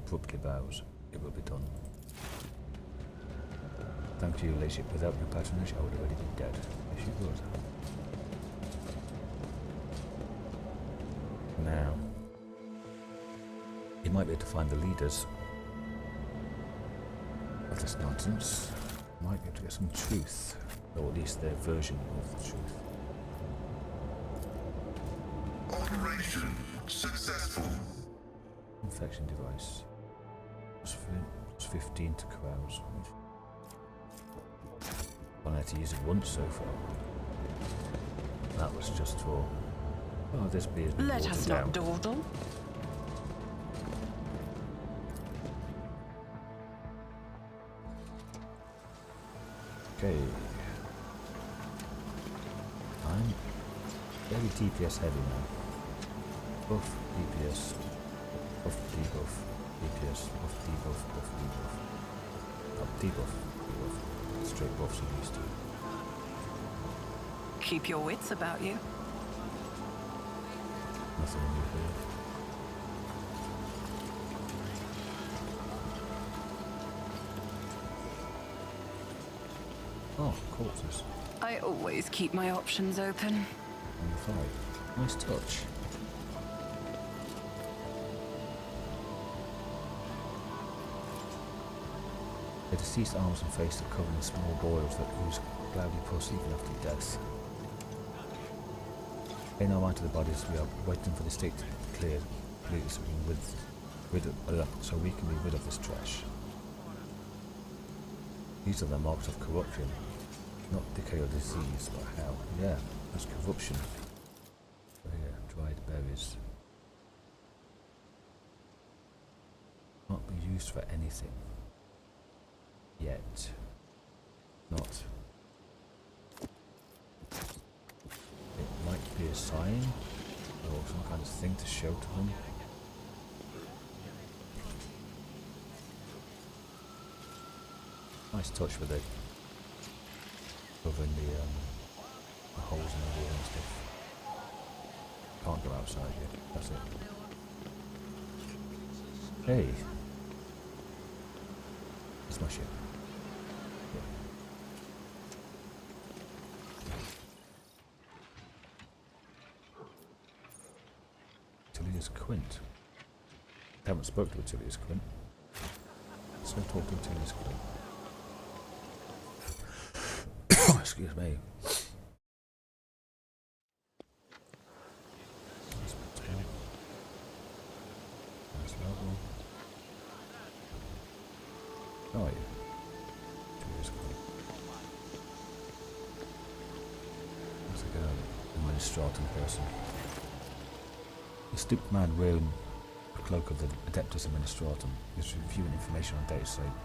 abruptly bows. It will be done. Thank you, your ladyship. Without your patronage, I would already be dead. Yes, you would. Now, you might be able to find the leaders of this nonsense. You might be able to get some truth, or at least their version of the truth. Operation successful. Infection device. Plus 15 to carouse. I've had to use it once so far. That was just for... Oh, this beer's been Let watered us down. not dawdle. Okay. I'm very DPS heavy now. Buff, DPS, buff, debuff, DPS, buff, debuff, buff, debuff. Oh, debuff, debuff. Straight buffs I'm used to. Keep your wits about you. Nothing new here. Oh, corpses. I always keep my options open. Number 5. Nice touch. The deceased arms and face are covered in small boils that ooze cloudy pus even after death. In our mind to the bodies, we are waiting for the state to be cleared completely so we can be rid of this trash. These are the marks of corruption, not decay or disease, but how? Yeah, that's corruption. So here, dried berries. Not be used for anything. Yet. Not. It might be a sign, or some kind of thing to show to them. Nice touch with it. Covering the holes in the wall and stuff. Can't go outside yet, that's it. Hey! It's my ship. Yrliet's Quint. I haven't spoken to Yrliet's Quint. So talk to Yrliet's Quint. Excuse me. Nice level. How are you? Yrliet's Quint. Once again, administratum person. The stooped man wearing the cloak of the Adeptus Administratum is reviewing information on data site.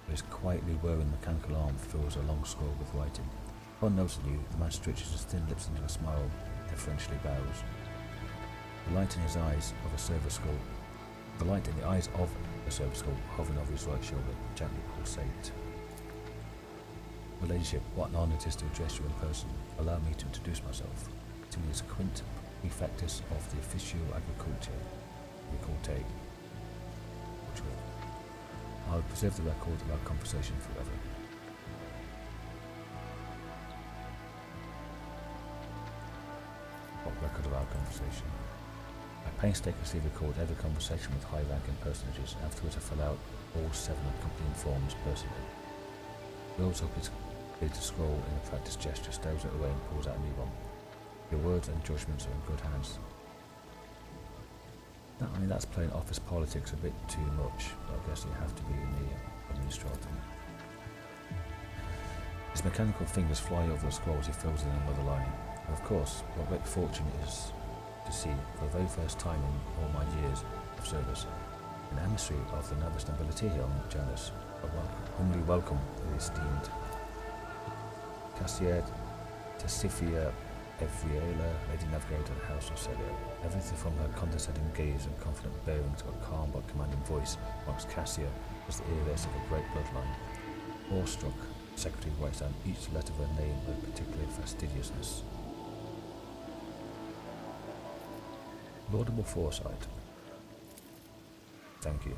His quietly whirring mechanical arm fills a long scroll with writing. Upon noticing you, the man stretches his thin lips into a smile, deferentially bows. The light in his eyes of a server skull, the light in the eyes of a server skull hovering over his right shoulder, gently pulsate. Your ladyship, what an honour it is to address you in person. Allow me to introduce myself. Yrliet's Quint, Prefectus of the Officio Agricultae. I will preserve the record of our conversation forever. What record of our conversation? I painstakingly record every conversation with high-ranking personages, afterwards I fill out all 7 accompanying forms personally. Rolls up his ability to scroll in a practice gesture, stows it away and pulls out a new one. Your words and judgments are in good hands. I mean, that's playing office politics a bit too much, but I guess you have to be in the administratum. His mechanical fingers fly over the scroll as he fills in another line. And of course, what great fortune it is to see, for the very first time in all my years of service, an emissary of the noblest nobility here on Janus. Humbly welcome the esteemed Cassier Tessifia Evriela, Lady Navigator of the House of Celia. Everything from her condescending gaze and confident bearing to her calm but commanding voice marks Cassia as the heiress of a great bloodline. Awestruck, the secretary writes down each letter of her name with particular fastidiousness. Laudable foresight. Thank you.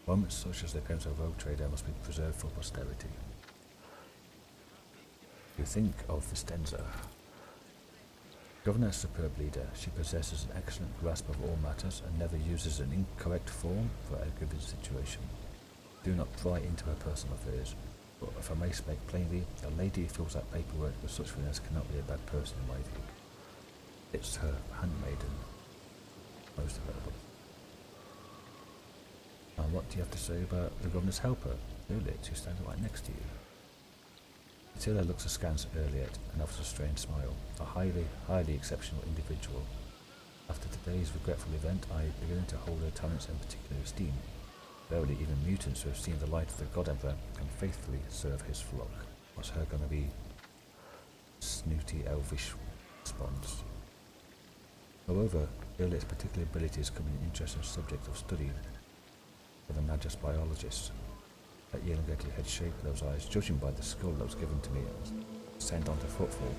Moments such as the appearance of a rogue trader must be preserved for posterity. You think of Vistenza. Governor is a superb leader. She possesses an excellent grasp of all matters and never uses an incorrect form for a given situation. Do not pry into her personal affairs, but if I may speak plainly, a lady who fills out paperwork with such finesse cannot be a bad person in my view. It's her handmaiden, most available. And what do you have to say about the governor's helper, Yrliet, who stands right next to you? Attila looks askance at Yrliet and offers a strange smile. A highly exceptional individual. After today's regretful event, I begin to hold her talents in particular esteem. Verily, even mutants who have seen the light of the God Emperor can faithfully serve his flock. What's her gonna be? Snooty, elvish response. Moreover, Yrliet's particular abilities come in an interesting subject of study for the Magus biologists. That elongated head shape of those eyes, judging by the skull that was given to me and sent on to footfall,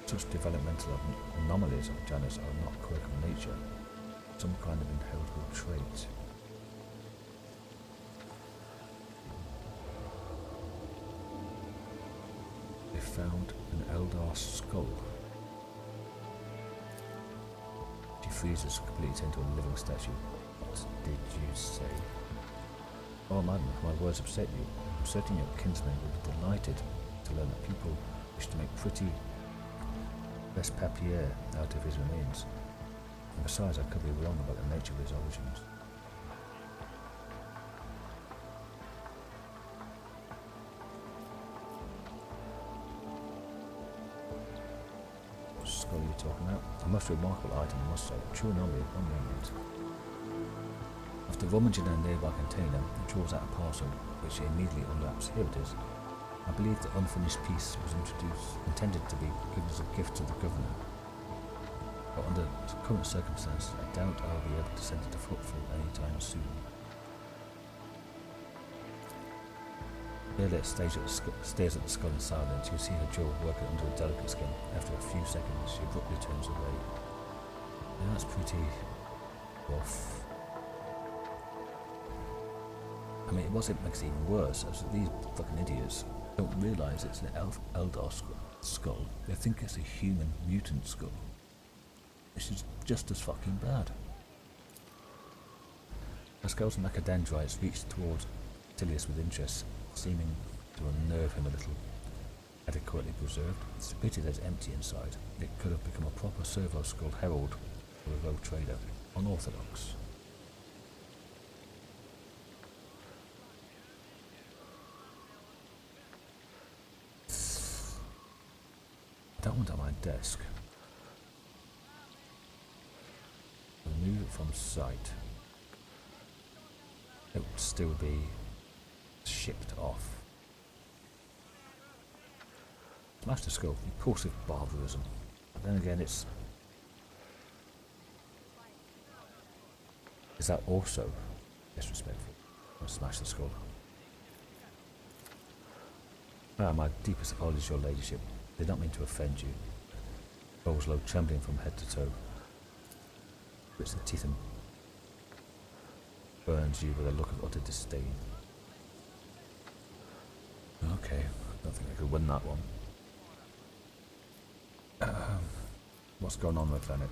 such developmental anomalies of Janus are not quirk of nature, some kind of inheritable trait. If found an Eldar skull. She freezes, completely into a living statue. What did you say? Oh, madam, my words upset you. I'm certain your kinsman will be delighted to learn that people wish to make pretty papier out of his remains. And besides, I could be wrong about the nature of his origins. What skull are you talking about? A most remarkable item, I must say. True anomaly of 1 moment. After rummaging in a nearby container, it draws out a parcel, which he immediately unwraps. Here it is. I believe the unfinished piece was intended to be given as a gift to the governor. But under current circumstances, I doubt I'll be able to send it to footfall anytime soon. Yrliet stares at the skull in silence. You see her jaw working under a delicate skin. After a few seconds, she abruptly turns away. Yeah, that's pretty rough. I mean, what makes it even worse is that these fucking idiots don't realise it's an Eldar skull. They think it's a human mutant skull. This is just as fucking bad. The skeleton macadendrites reached towards Yrliet with interest, seeming to unnerve him a little. Adequately preserved, it's a pity that it's empty inside. It could have become a proper servo skull herald for a rogue trader. Unorthodox. That one's on my desk. Remove it from sight. It would still be shipped off. Smash the skull, impulsive barbarism. But then again, is that also disrespectful? Smash the skull. My deepest apologies, your ladyship. Did not mean to offend you. Bowslow trembling from head to toe. Grits the teeth and burns you with a look of utter disdain. Okay, don't think I could win that one. What's going on with the planet?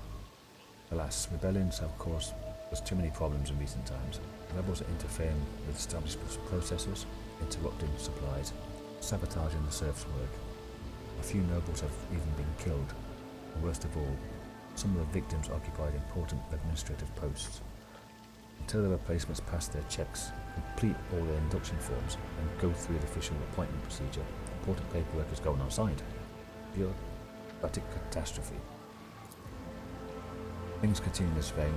Alas, rebellions have caused us too many problems in recent times. Rebels are interfering with established processes, interrupting supplies, sabotaging the serfs' work. A few nobles have even been killed, and worst of all, some of the victims occupied important administrative posts. Until the replacements pass their checks, complete all their induction forms, and go through the official appointment procedure, important paperwork is going unsigned. Bureaucratic catastrophe. Things continue in this vein.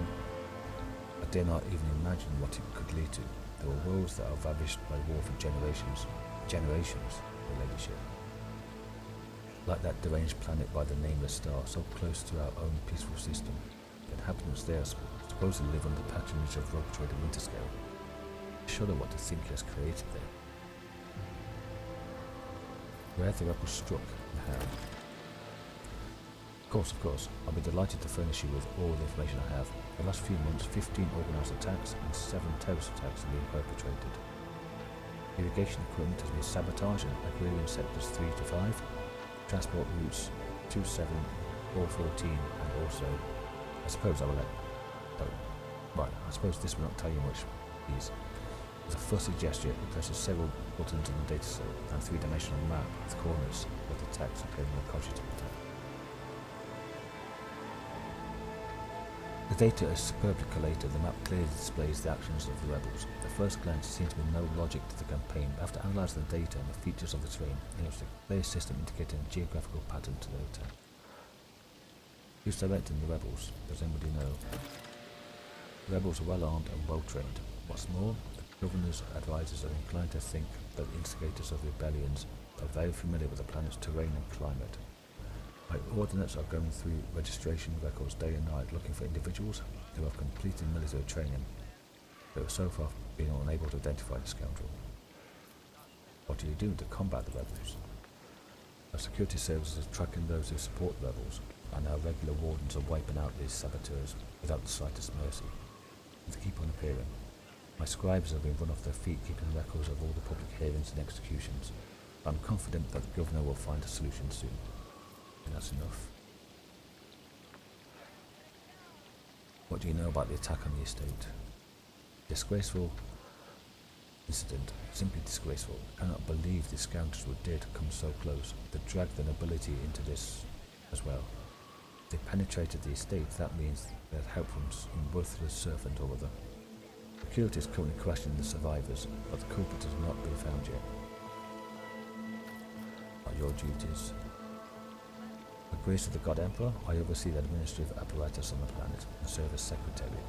I dare not even imagine what it could lead to. There are worlds that are ravished by war for generations, your ladyship. Like that deranged planet by the nameless star, so close to our own peaceful system. The inhabitants there supposedly live under the patronage of rogue trader Winterscale. I shudder what to think he has created there. Where the rebels struck and how. Of course, I'll be delighted to furnish you with all the information I have. In the last few months, 15 organised attacks and 7 terrorist attacks have been perpetrated. Irrigation equipment has been sabotaged in agrarian sectors 3 to 5. Transport routes 27 or 14, and also, I suppose this will not tell you much. Please. With a fussy gesture, it presses several buttons on the data cell and a 3-dimensional map with corners with attacks appearing in a cogitative attack. The data is superbly collated. The map clearly displays the actions of the rebels. At first glance, there seems to be no logic to the campaign, but after analysing the data and the features of the terrain, it looks like a clear system indicating a geographical pattern to the attack. Who's directing the rebels? Does anybody know? The rebels are well armed and well trained. What's more, the governor's advisors are inclined to think that the instigators of rebellions are very familiar with the planet's terrain and climate. My ordinates are going through registration records day and night looking for individuals who have completed military training, but have so far been unable to identify the scoundrel. What do you do to combat the rebels? Our security services are tracking those who support the rebels, and our regular wardens are wiping out these saboteurs without the slightest mercy. They keep on appearing. My scribes have been run off their feet keeping records of all the public hearings and executions. I'm confident that the Governor will find a solution soon. And that's enough. What do you know about the attack on the estate? Disgraceful incident. Simply disgraceful. I cannot believe the scoundrels would dare to come so close. They dragged the nobility into this as well. If they penetrated the estate, that means they had help from some worthless servant or other. Security is currently questioning the survivors, but the culprit has not been found yet. What are your duties? With grace of the God Emperor, I oversee the administrative apparatus on the planet and serve as secretary.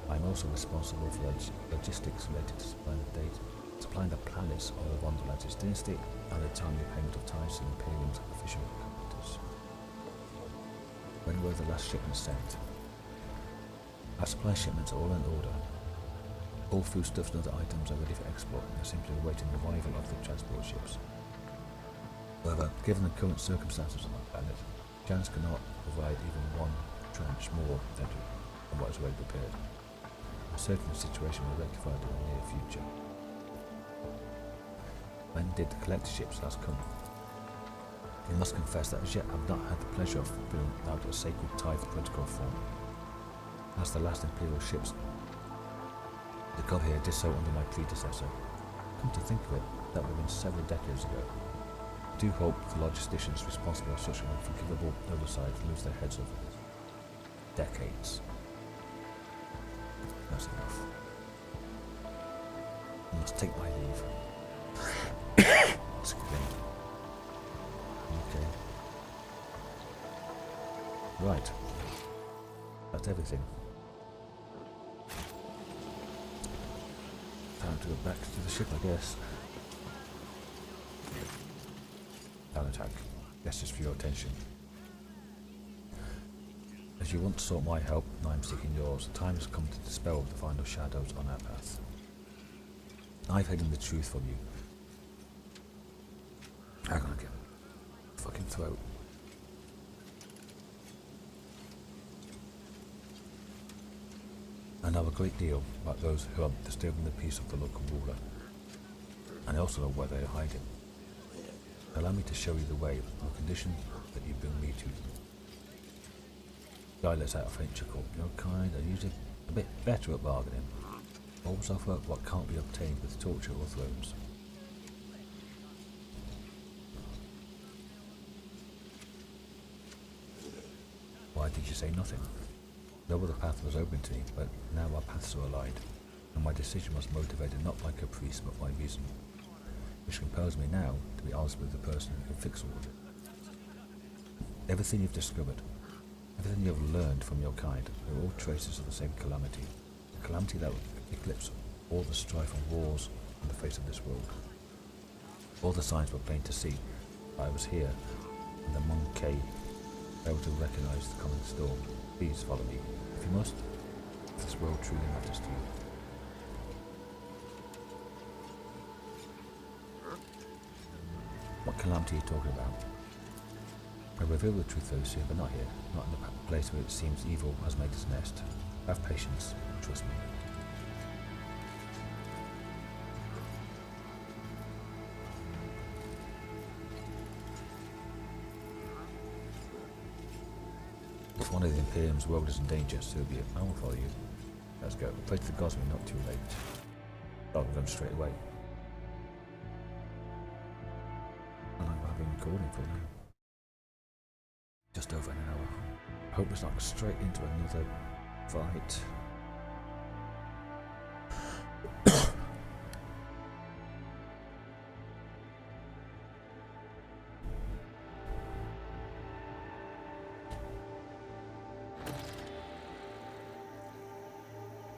I am also responsible for logistics related to supplying the planets of the Wonderland's dynasty and the timely payment of tithes to the Imperium's official competitors. When were the last shipments sent? Our supply shipments are all in order. All foodstuffs and other items are ready for export and are simply awaiting the arrival of the transport ships. However, given the current circumstances on the planet, Janus cannot provide even one tranche more than what is already prepared. I'm certain the situation will be rectified in the near future. When did the collector ships last come? I must confess that as yet I have not had the pleasure of filling out a sacred tithe protocol form. As the last Imperial ships that got here did so under my predecessor. Come to think of it, that would have been several decades ago. I do hope the logisticians responsible for such an unforgivable oversight lose their heads over this. Decades. That's enough. I must take my leave. Excuse me. Okay. Right. That's everything. Time to go back to the ship, I guess. Down attack. Yes, just for your attention. As you once sought my help, and I am seeking yours, the time has come to dispel the final shadows on our path. I've hidden the truth from you. Hang on again. Fucking throat. I know a great deal about those who are disturbing the peace of the local ruler. And I also know where they are hiding. Allow me to show you the way on condition that you bring me to them. Guy lets out a faint chuckle. Your kind are usually a bit better at bargaining. Always offer what can't be obtained with torture or thrones. Why did you say nothing? No other path was open to me, but now our paths are allied, and my decision was motivated not by caprice but by reason, which compels me now to be honest with the person who fixed all of it. Everything you've discovered, everything you have learned from your kind, are all traces of the same calamity, a calamity that would eclipse all the strife and wars on the face of this world. All the signs were plain to see. I was here, and the Monk failed to recognize the coming storm. Please follow me, if you must, if this world truly matters to you. What calamity are you talking about? I reveal the truth very soon, but not here, not in the place where it seems evil has made its nest. Have patience, trust me. If one of the Imperium's world is in danger, so be it. I will follow you. Let's go. Pray to the gods we're not too late. Start with them straight away. And I've been recording for now. Just over an hour. Hope it's not straight into another fight.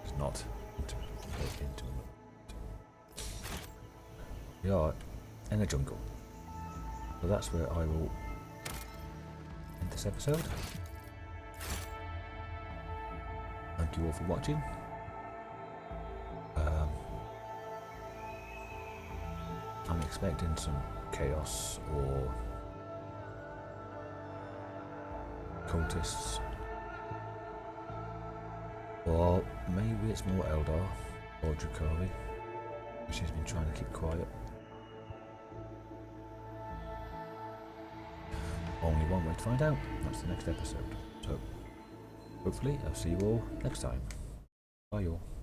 It's not into it. We are in a jungle. So that's where I will end this episode. Thank you all for watching. I'm expecting some chaos or cultists, or maybe it's more Eldar or Drakari. She's been trying to keep quiet. Only one way to find out. That's the next episode. So, hopefully I'll see you all next time. Bye all.